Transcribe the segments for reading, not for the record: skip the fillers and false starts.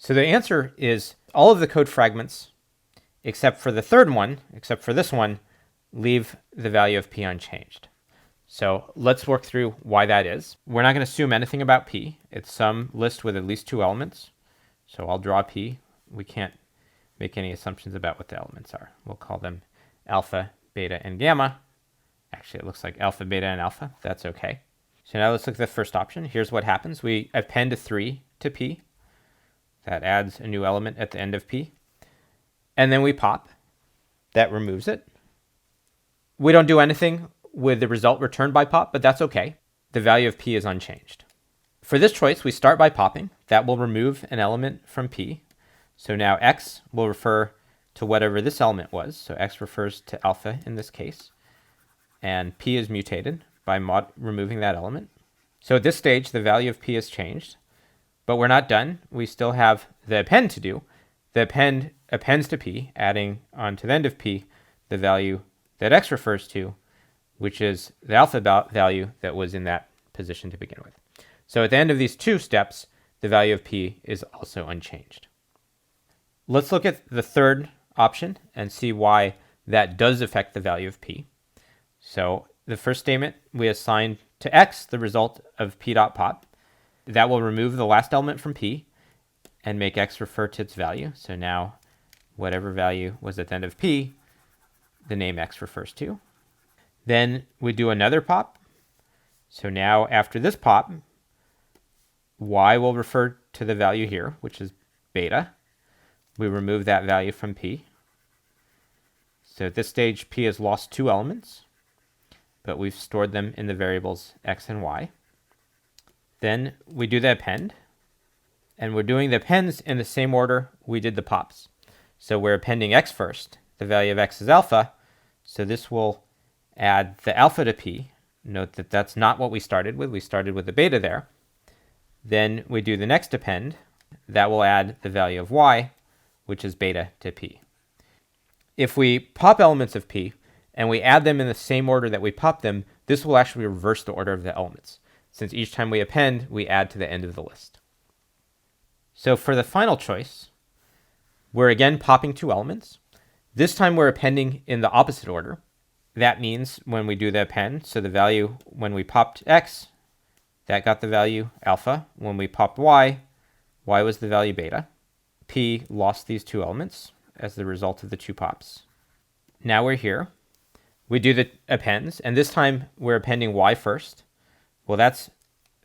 So the answer is all of the code fragments, except for the third one, except for this one, leave the value of p unchanged. So let's work through why that is. We're not going to assume anything about p. It's some list with at least 2 elements. So I'll draw p. We can't make any assumptions about what the elements are. We'll call them alpha, beta, and gamma. Actually, it looks like alpha, beta, and alpha. That's okay. So now let's look at the first option. Here's what happens. We append a 3 to p. That adds a new element at the end of p. And then we pop. That removes it. We don't do anything with the result returned by pop, but that's okay. The value of p is unchanged. For this choice, we start by popping. That will remove an element from p. So now x will refer to whatever this element was. So x refers to alpha in this case. And p is mutated by removing that element. So at this stage, the value of p has changed. But we're not done. We still have the append to do. The append appends to p, adding on to the end of p the value that x refers to, which is the alpha value that was in that position to begin with. So at the end of these 2 steps, the value of p is also unchanged. Let's look at the third option and see why that does affect the value of p. So the first statement, we assign to x the result of p dot pop. That will remove the last element from p and make x refer to its value. So now whatever value was at the end of p, the name x refers to. Then we do another pop. So now after this pop, y will refer to the value here, which is beta. We remove that value from p. So at this stage, p has lost 2 elements, but we've stored them in the variables x and y. Then we do the append, and we're doing the appends in the same order we did the pops. So we're appending x first. The value of x is alpha, so this will add the alpha to p. Note that that's not what we started with. We started with the beta there. Then we do the next append. That will add the value of y, which is beta to p. If we pop elements of p and we add them in the same order that we pop them, this will actually reverse the order of the elements, since each time we append, we add to the end of the list. So for the final choice, we're again popping 2 elements. This time we're appending in the opposite order. That means when we do the append, so the value when we popped x, that got the value alpha. When we popped y, y was the value beta. P lost these 2 elements as the result of the 2 pops. Now we're here. We do the appends, and this time we're appending y first. Well, that's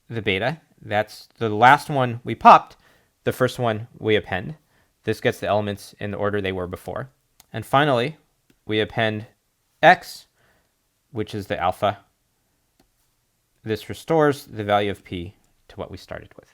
the beta. That's the last one we popped. The first one we append. This gets the elements in the order they were before. And finally, we append x, which is the alpha. This restores the value of p to what we started with.